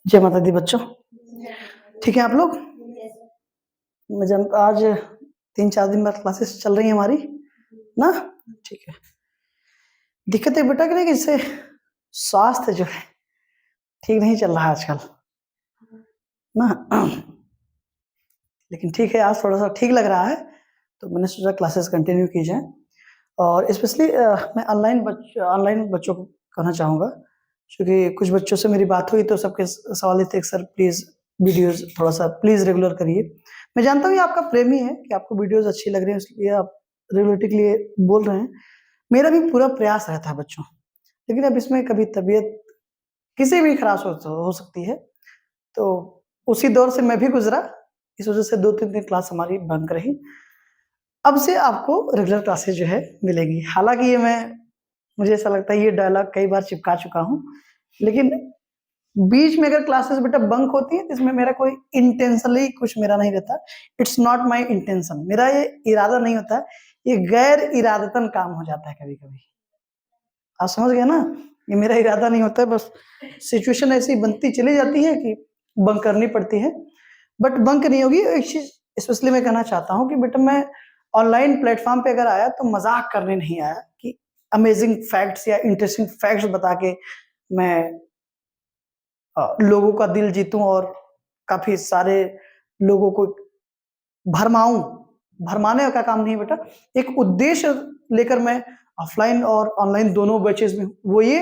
जय माता दी बच्चों, ठीक है आप लोग। मैं जानता आज 3-4 दिन बाद क्लासेस चल रही हैं हमारी ना, ठीक है। दिक्कत है बेटा कि नहीं, इससे स्वास्थ्य जो है ठीक नहीं चल रहा है आजकल ना, लेकिन ठीक है आज थोड़ा सा ठीक लग रहा है, तो मैंने सोचा क्लासेस कंटिन्यू की जाए। और स्पेशली मैं ऑनलाइन बच्चों को कहना चाहूँगा, क्योंकि कुछ बच्चों से मेरी बात हुई तो सबके सवाल ये थे कि सर प्लीज़ वीडियोस थोड़ा सा प्लीज़ रेगुलर करिए। मैं जानता हूँ ये आपका प्रेम ही है कि आपको वीडियोस अच्छी लग रही हैं, इसलिए आप रेगुलरिटी के लिए बोल रहे हैं। मेरा भी पूरा प्रयास रहता है बच्चों, लेकिन अब इसमें कभी तबीयत किसी भी खराब हो सकती है, तो उसी दौर से मैं भी गुजरा। इस वजह से 2-3 दिन क्लास हमारी बंक रही। अब से आपको रेगुलर क्लासेस जो है मिलेगी। हालांकि ये मुझे ऐसा लगता है ये डायलॉग कई बार चिपका चुका हूँ, लेकिन बीच में अगर क्लासेस बेटा बंक होती है तो इसमें मेरा कोई इंटेंशनली कुछ मेरा नहीं रहता। इट्स नॉट माय इंटेंशन, मेरा ये इरादा नहीं होता है, ये गैर इरादतन काम हो जाता है कभी कभी। आप समझ गए ना, ये मेरा इरादा नहीं होता है, बस सिचुएशन ऐसी बनती चली जाती है कि बंक करनी पड़ती है। बट बंक नहीं होगी। एक चीज स्पेशली मैं कहना चाहता हूँ कि बेटा मैं ऑनलाइन प्लेटफॉर्म पे अगर आया तो मजाक करने नहीं आया कि अमेजिंग फैक्ट्स या इंटरेस्टिंग फैक्ट्स बता के मैं लोगों का दिल जीतूं और काफी सारे लोगों को भरमाऊं। भरमाने का काम नहीं बेटा, एक उद्देश्य लेकर मैं ऑफलाइन और ऑनलाइन दोनों बैचेस में हूं। वो ये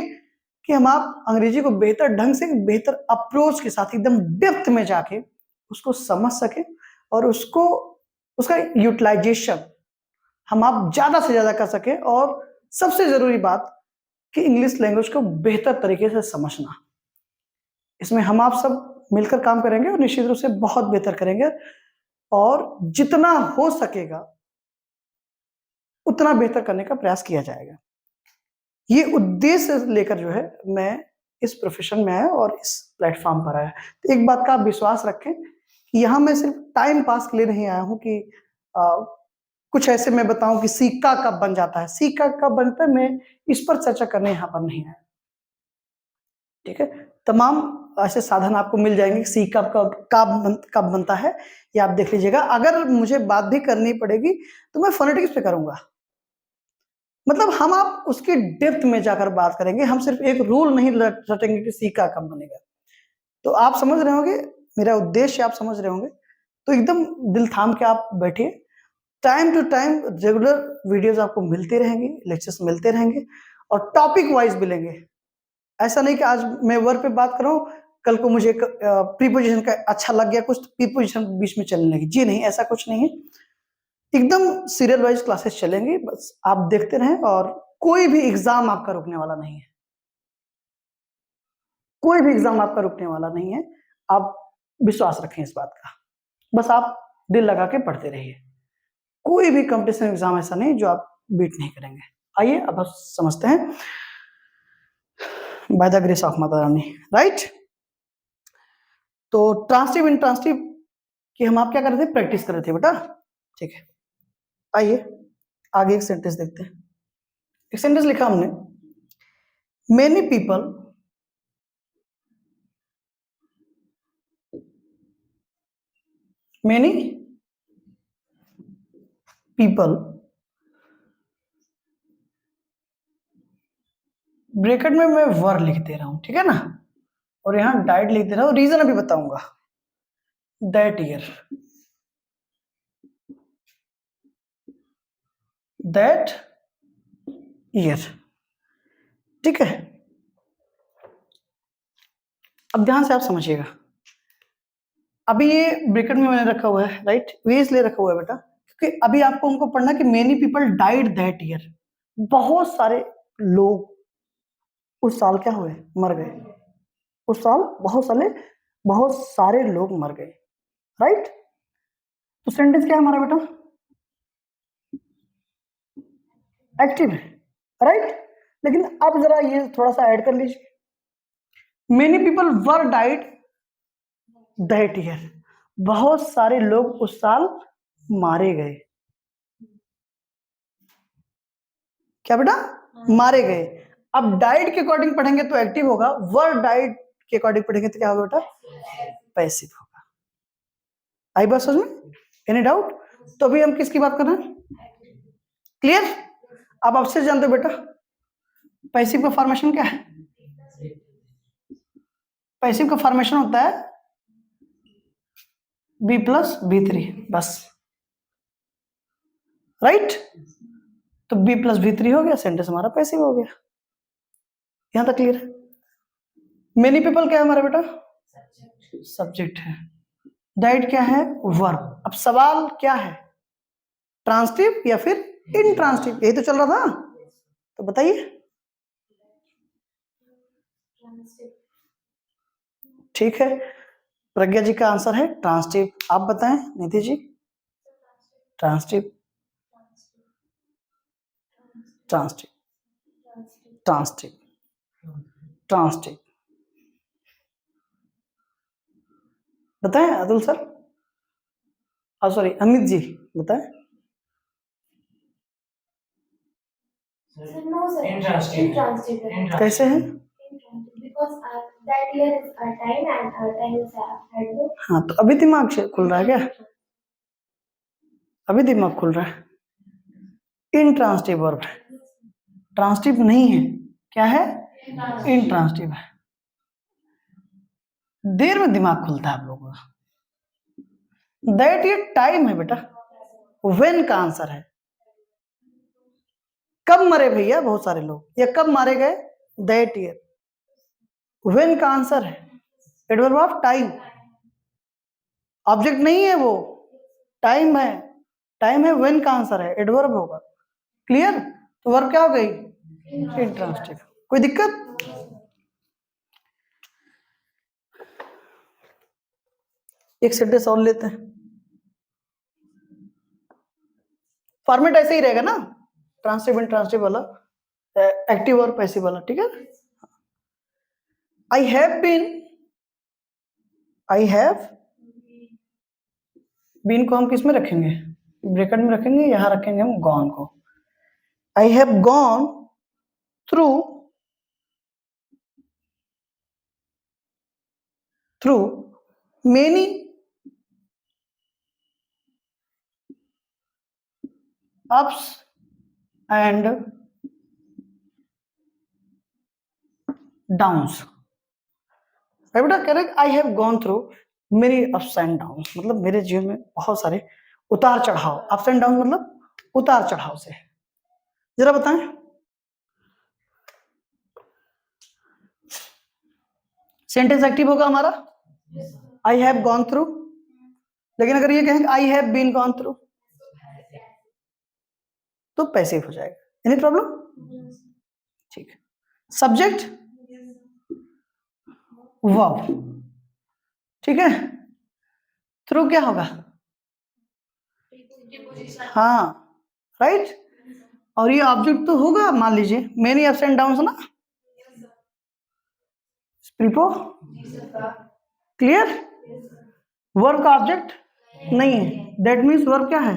कि हम आप अंग्रेजी को बेहतर ढंग से, बेहतर अप्रोच के साथ एकदम डेप्थ में जाके उसको समझ सके और उसको उसका यूटिलाइजेशन हम आप ज्यादा से ज्यादा कर सके। और सबसे जरूरी बात कि इंग्लिश लैंग्वेज को बेहतर तरीके से समझना। इसमें हम आप सब मिलकर काम करेंगे और निश्चित रूप से बहुत बेहतर करेंगे, और जितना हो सकेगा उतना बेहतर करने का प्रयास किया जाएगा। ये उद्देश्य लेकर जो है मैं इस प्रोफेशन में आया और इस प्लेटफॉर्म पर आया। तो एक बात का आप विश्वास रखें कि यहाँ मैं सिर्फ टाइम पास के लिए नहीं आया हूँ कि कुछ ऐसे मैं बताऊं कि सिक्का कब बन जाता है, सिक्का कब बनता है, मैं इस पर चर्चा करने यहाँ पर नहीं आया। ठीक है, तमाम ऐसे साधन आपको मिल जाएंगे, सिक्का कब बनता है ये आप देख लीजिएगा। अगर मुझे बात भी करनी पड़ेगी तो मैं फोनेटिक्स पे करूंगा, मतलब हम आप उसकी डेप्थ में जाकर बात करेंगे। हम सिर्फ एक रूल नहीं रटेंगे कि सिक्का कब बनेगा। तो आप समझ रहे होंगे मेरा उद्देश्य, आप समझ रहे होंगे, तो एकदम दिल थाम के आप बैठिए। Time to time regular videos आपको मिलते रहेंगे, लेक्चर्स मिलते रहेंगे और टॉपिक वाइज मिलेंगे। ऐसा नहीं कि आज मैं वर्ब पे बात कर रहा हूँ, कल को मुझे प्रीपोजिशन का अच्छा लग गया कुछ, प्रीपोजिशन बीच में चलने लगी। जी नहीं, ऐसा कुछ नहीं है। एकदम सीरियल वाइज क्लासेस चलेंगी, बस आप देखते रहें। और कोई भी एग्जाम आपका रुकने वाला नहीं है, कोई भी एग्जाम आपका रुकने वाला नहीं है। आप विश्वास रखें इस बात का, बस आप दिल लगा के पढ़ते रहिए। कोई भी कंपटीशन एग्जाम ऐसा नहीं जो आप बीट नहीं करेंगे। आइए अब समझते हैं by the grace of Mata Rani, right. तो ट्रांसटिव इंट्रांसटिव की हम आप क्या कर रहे थे, प्रैक्टिस कर रहे थे बेटा, ठीक है। आइए आगे एक सेंटेंस देखते हैं। एक सेंटेंस लिखा हमने, मेनी पीपल ब्रैकेट में मैं वर लिख दे रहा हूं, ठीक है ना, और यहां डाइड लिख दे रहा हूं। रीजन अभी बताऊंगा। दैट ईयर, ठीक है। अब ध्यान से आप समझिएगा। अभी ये ब्रैकेट में मैंने रखा हुआ है, राइट। ये इसलिए रखा हुआ है बेटा क्योंकि अभी आपको हमको पढ़ना कि many people died that year, बहुत सारे लोग उस साल क्या हुए, मर गए। उस साल बहुत सारे लोग मर गए, राइट। तो सेंटेंस क्या है हमारा बेटा, एक्टिव है, राइट। लेकिन अब जरा ये थोड़ा सा ऐड कर लीजिए, many people were died that year, बहुत सारे लोग उस साल मारे गए। क्या बेटा, मारे गए। अब डाइड के अकॉर्डिंग पढ़ेंगे तो एक्टिव होगा, वर डाइड के अकॉर्डिंग पढ़ेंगे तो क्या होगा बेटा, पैसिव होगा। आई बात समझ में? Any doubt? तो अभी हम किसकी बात कर रहे हैं? क्लियर? अब आपसे जानते हो बेटा पैसिव का फॉर्मेशन क्या है? पैसिव का फॉर्मेशन होता है B प्लस B3, बस, राइट? तो B प्लस B3 हो गया, सेंटेंस हमारा पैसिव हो गया। यहां तक क्लियर है? मेनी पीपल क्या है हमारा बेटा? सब्जेक्ट है। दैट क्या है? वर्ब। अब सवाल क्या है, ट्रांसटिव या फिर इनट्रांसटिव? यही तो चल रहा था, तो बताइए। ठीक है, प्रज्ञा जी का आंसर है ट्रांसटिव। आप बताएं Nidhi ji. Transitive, transitive, transitive, transitive. बताएं अतुल सर, सॉरी अमित जी बताएं। कैसे है? हाँ, तो अभी दिमाग से खुल रहा है क्या? अभी दिमाग खुल रहा है। इनट्रांसटिव वर्ब है, ट्रांसटिव नहीं है। क्या है? इनट्रांसटिव है। देर में दिमाग खुलता है आप लोगों का। दैट ये टाइम है बेटा, व्हेन का आंसर है। कब मरे भैया बहुत सारे लोग, या कब मारे गए? That year. व्हेन का आंसर है, एडवर्ब ऑफ टाइम। ऑब्जेक्ट नहीं है वो, टाइम है। टाइम है, व्हेन का आंसर है, एडवर्ब होगा। क्लियर? तो वर्ब क्या हो गई? इंट्रांसिटिव। कोई दिक्कत? एक सेंटेंस और लेते हैं, फॉर्मेट ऐसे ही रहेगा ना, ट्रांसिटिव इंट्रांसिटिव वाला, एक्टिव और पैसिव वाला, ठीक है? I have been, I have been को हम किस में रखेंगे? ब्रैकेट में रखेंगे, यहां रखेंगे हम गॉन को। I have gone through many ups and downs। बेटा कह रहे I have gone through many ups and down, मतलब मेरे जीवन में बहुत सारे उतार चढ़ाव। अप्स एंड डाउन मतलब उतार चढ़ाव से। जरा बताएं, सेंटेंस एक्टिव होगा हमारा, आई हैव गॉन थ्रू। लेकिन अगर ये कहेंगे I have been gone through तो पैसिव हो जाएगा। Any problem? ठीक है। सब्जेक्ट वर्ब, ठीक है। थ्रू क्या होगा? हाँ, राइट। और ये ऑब्जेक्ट तो होगा, मान लीजिए मेनी अप्स एंड डाउन्स ना, प्रीपो। क्लियर? वर्ब का ऑब्जेक्ट नहीं है, दैट मीन्स वर्ब क्या है?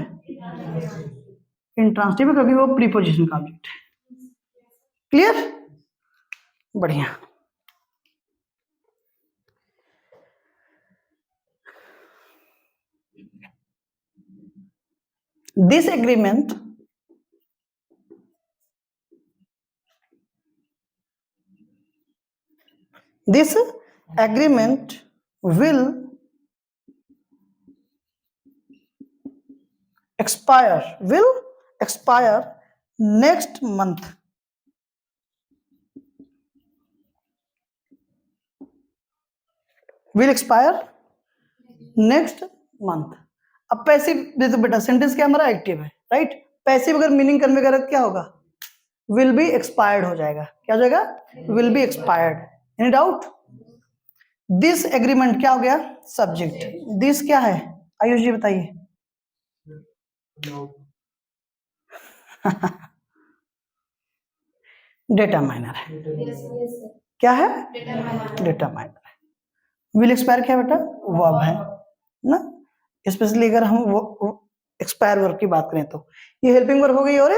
इंट्रांसिटिव है, क्योंकि वो प्रीपोजिशन का ऑब्जेक्ट है। क्लियर? बढ़िया। This agreement will expire next month। will expire next month। अब पैसिव देखो बेटा, सेंटेंस क्या हमारा? एक्टिव है, राइट? पैसिव अगर मीनिंग कन्वे करे तो क्या होगा? विल बी एक्सपायर्ड हो जाएगा। क्या हो जाएगा? Will be expired. Any doubt? This agreement क्या हो गया? सब्जेक्ट। दिस क्या है? आयुष जी बताइए। डेटा माइनर है। क्या है? डेटा माइनर है। विल एक्सपायर क्या बेटा? वर्ब है ना, स्पेशली अगर हम वो एक्सपायर वर्ब की बात करें तो ये हेल्पिंग वर्ब हो गई और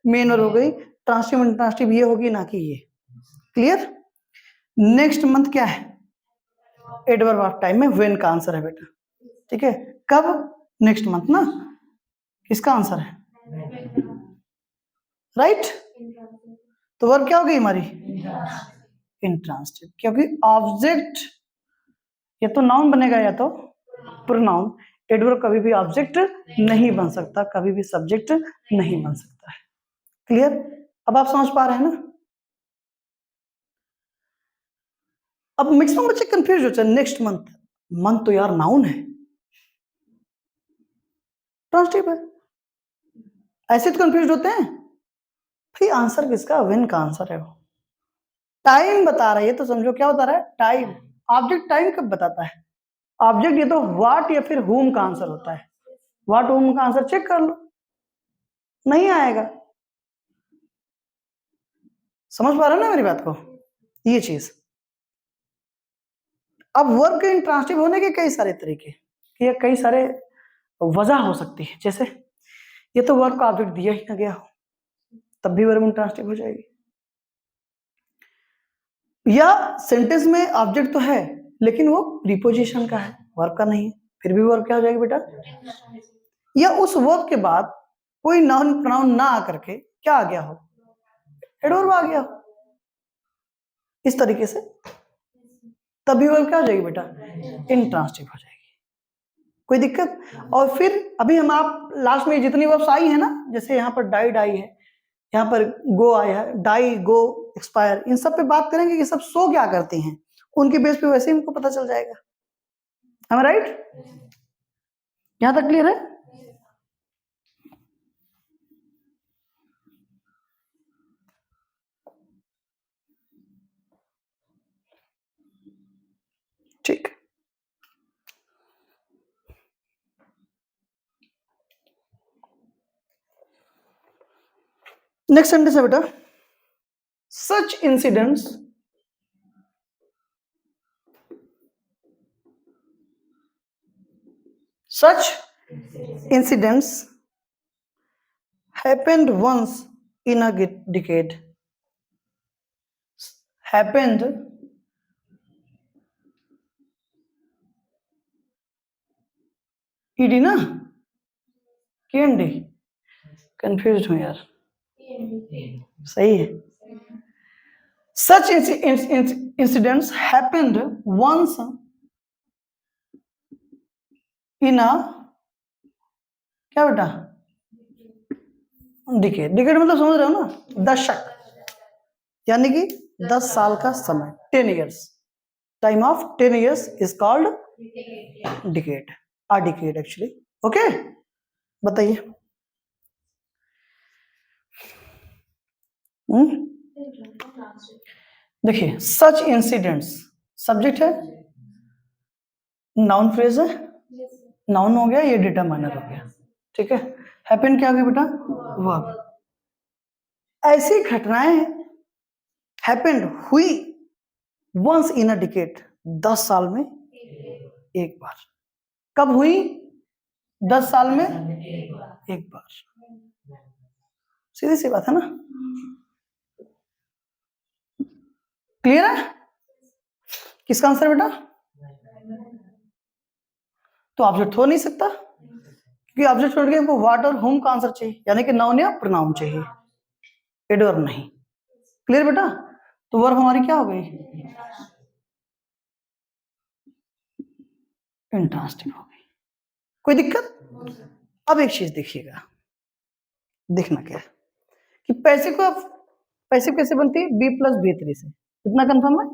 मेन वर्ब हो गई। ट्रांसटिव इंट्रांसिटिव ये होगी ना कि ये। क्लियर? नेक्स्ट मंथ क्या है? एडवर्ब ऑफ टाइम में व्हेन का आंसर है बेटा, ठीक है। कब? नेक्स्ट मंथ ना, किसका आंसर है? राइट। तो वर्ब क्या हो गई हमारी? इंट्रांसिटिव, क्योंकि ऑब्जेक्ट या तो नाउन बनेगा या तो प्रोनाउन। एडवर्ब कभी भी ऑब्जेक्ट नहीं बन सकता, कभी भी सब्जेक्ट नहीं बन सकता है। क्लियर? अब आप समझ पा रहे हैं ना? अब मैक्सिमम बच्चे कंफ्यूज होते हैं। नेक्स्ट मंथ, मंथ तो यार नाउन है, ट्रांसिटिव है, ऐसे तो कंफ्यूज होते हैं भाई। आंसर किसका? व्हेन का आंसर है वो। टाइम बता रहा है, ये तो समझो क्या बता रहा है? टाइम। ऑब्जेक्ट टाइम कब बताता है? ऑब्जेक्ट ये तो व्हाट या फिर whom का आंसर होता है। व्हाट whom का आंसर चेक कर लो, नहीं आएगा। समझ पा रहे हो ना मेरी बात को? ये चीज। अब वर्ब के इंट्रांसिटिव होने के कई सारे तरीके, या कई सारे वजह हो सकती है। जैसे ये तो वर्ब का ऑब्जेक्ट दिया ही ना गया हो, तब भी वर्ब इंट्रांसिटिव हो जाएगी। या सेंटेंस में ऑब्जेक्ट तो है लेकिन वो प्रीपोजिशन का है, वर्ब का नहीं है, फिर भी वर्ब क्या हो जाएगी बेटा? या उस वर्ब के बाद कोई नाउन प्रोनाउन ना आकर के क्या आ गया हो? एडवर्ब आ गया हो। इस तरीके से तभी वर्ब क्या हो जाएगी बेटा? इंट्रांसिटिव हो जाएगी। कोई दिक्कत? और फिर अभी हम आप लास्ट में जितनी वर्ब्स आई है ना, जैसे यहाँ पर डाइड आई है, यहाँ पर गो आया है, डाई, गो, एक्सपायर, इन सब पे बात करेंगे कि सब सो क्या करते हैं, उनके बेस पे वैसे ही हमको पता चल जाएगा। am I right? यहां तक क्लियर है? ठीक। नेक्स्ट सेंटेंस है बेटा, such incidents happened once in a decade. Happened ed ना, कैंडी, कंफ्यूज हूं यार, सही है। Such incidents happened once in a क्या बेटा? डिकेड। डिकेड मतलब समझ रहे हो ना? दशक, यानी कि 10 साल का समय, 10 years। Time of 10 years is called decade, a decade actually. Okay, बताइए। देखिए, सच इंसिडेंट्स सब्जेक्ट है, नाउन फ्रेज है, नाउन हो गया, ये डिटरमाइनर हो गया, ठीक है। हैपन क्या हो गया बेटा? वर्ब। ऐसी घटनाएं हैपेंड, हुई, वंस इन अ डिकेड, 10 साल में एक बार। कब हुई? 10 साल में एक बार। सीधी सी बात है ना? क्लियर है? किसका आंसर बेटा? तो ऑब्जेक्ट हो नहीं सकता, क्योंकि ऑब्जेक्ट छोड़ के हमको व्हाट और होम का आंसर चाहिए, यानी कि नाउन या प्रोनाउन चाहिए, एडवर्ब नहीं। क्लियर बेटा? तो वर्ब हमारी क्या हो गई? इंट्रांसिटिव हो गई। कोई दिक्कत? अब एक चीज देखिएगा, देखना क्या है कि पैसिव कैसे बनती है? बी प्लस बी थ्री से। इतना कंफर्म है?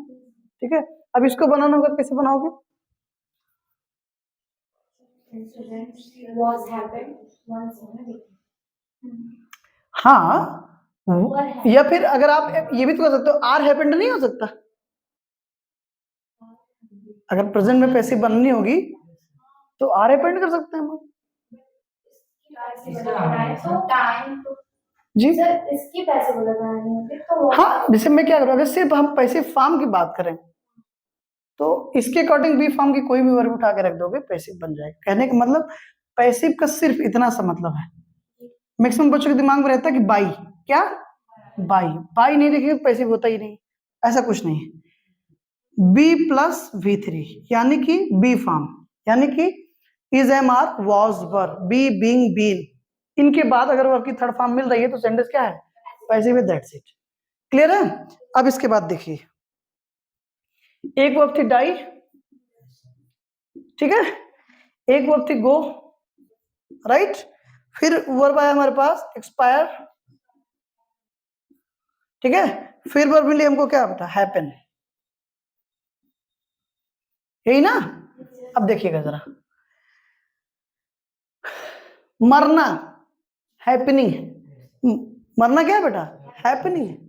ठीक है। अब इसको बनाना होगा, कैसे बनाओगे? हाँ, या फिर अगर आप ये भी तो कर सकते हो, आर हैपेंड नहीं हो सकता? अगर प्रेजेंट में पैसिव बननी होगी तो आर हैपेंड कर सकते हैं हम जी। इसकी पैसिव लगानी होगी तो हाँ, जैसे मैं क्या करूँ, अगर सिर्फ हम पैसिव फॉर्म की बात करें तो इसके अकॉर्डिंग बी फॉर्म की कोई भी वर्ब उठा के रख दोगे, पैसिव बन जाएगा। कहने का मतलब पैसिव का सिर्फ इतना सा मतलब है। मैक्सिमम बच्चों के दिमाग में रहता है कि बाई, क्या बाई, बाई नहीं लिखेंगे पैसिव होता ही नहीं, ऐसा कुछ नहीं है। बी प्लस V3 यानी कि बी फॉर्म, यानी कि is am are was were, be being been, इनके बाद अगर वर्ब की थर्ड फॉर्म मिल रही है तो सेंटेंस क्या है, पैसिव है, दैट्स इट। क्लियर है? अब इसके बाद देखिए, एक वर्ब थी डाई, ठीक है, एक वर्ब थी गो, राइट, फिर वर्ब आया हमारे पास एक्सपायर, ठीक है, फिर वर्ब मिली हमको क्या बेटा, हैपन, यही ना। अब देखिएगा जरा, मरना हैपनिंग, मरना क्या है बेटा, हैपनिंग है।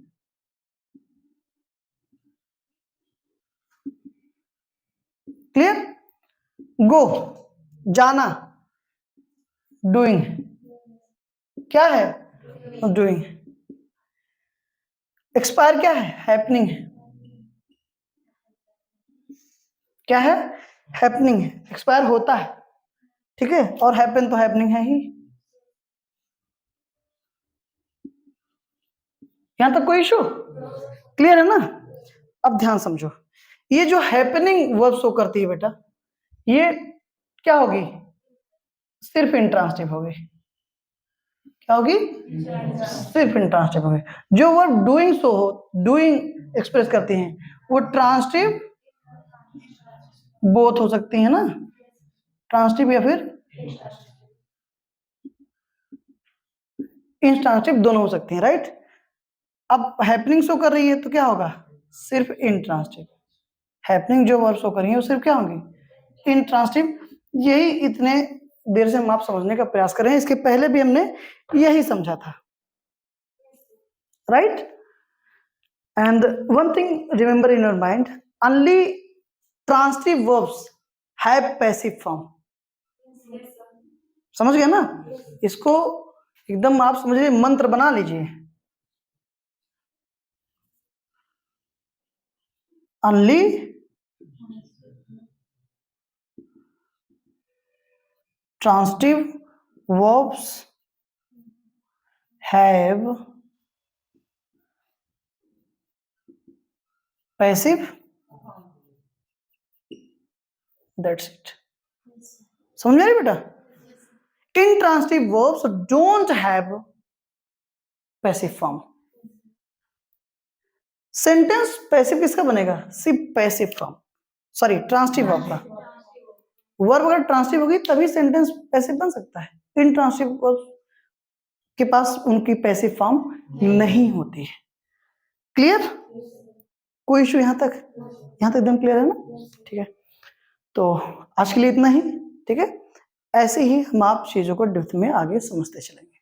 क्लियर? गो जाना, डूइंग, क्या है, डूइंग। एक्सपायर क्या है, हैपनिंग है, क्या है, हैपनिंग है, एक्सपायर होता है, ठीक है, और हैपन तो हैपनिंग है ही। यहां तक कोई इशू, क्लियर है ना? अब ध्यान समझो, ये जो हैपनिंग वर्ब शो करती है बेटा, ये क्या होगी, सिर्फ इंट्रांसिटिव होगी, क्या होगी, सिर्फ इंट्रांसिटिव होगी। जो वर्ब डूइंग शो हो, डूइंग एक्सप्रेस करती हैं, वो ट्रांसिटिव बोथ हो सकती है ना, ट्रांसिटिव या फिर इंट्रांसिटिव, दोनों हो सकती हैं, राइट। अब हैपनिंग शो कर रही है तो क्या होगा, सिर्फ इंट्रांसिटिव। हैपनिंग जो वर्ब शो कर रही है वो सिर्फ क्या होंगी, इंट्रांसिटिव। यही इतने देर से हम आप समझने का प्रयास कर रहे हैं, इसके पहले भी हमने यही समझा था, right. And one thing remember in your mind, only transitive verbs have passive form, समझ गए ना? इसको एकदम आप समझिए, मंत्र बना लीजिए, only transitive verbs have passive, that's it। समझ में आ रही बेटा? intransitive verbs don't have passive form। Sentence passive किसका बनेगा, सिर्फ passive form, sorry transitive verb का। वर्ब अगर ट्रांसिटिव होगी तभी सेंटेंस पैसिव बन सकता है, इंट्रांसिटिव वर्ब के पास उनकी पैसिव फॉर्म नहीं होती है। क्लियर? कोई इशू यहां तक? यहां तक एकदम क्लियर है ना? ठीक है, तो आज के लिए इतना ही, ठीक है। ऐसे ही हम आप चीजों को डेप्थ में आगे समझते चलेंगे,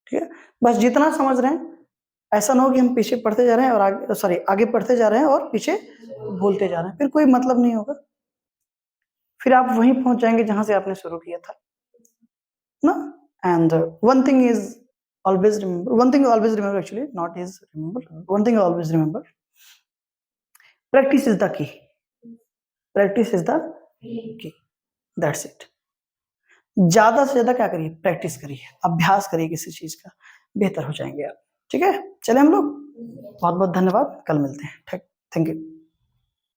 ठीक है। बस जितना समझ रहे हैं, ऐसा ना हो कि हम पीछे पढ़ते जा रहे हैं और आगे, सॉरी आगे पढ़ते जा रहे हैं और पीछे भूलते जा रहे हैं, फिर कोई मतलब नहीं होगा, फिर आप वहीं पहुंच जाएंगे जहां से आपने शुरू किया था ना। And one thing is always remember, one thing you always remember, actually not is remember, one thing you always remember, practice is the key, practice is the key, that's it। ज्यादा से ज्यादा क्या करिए, प्रैक्टिस करिए, अभ्यास करिए किसी चीज का, बेहतर हो जाएंगे आप, ठीक है। चले हम लोग, बहुत बहुत धन्यवाद, कल मिलते हैं, थैंक यू।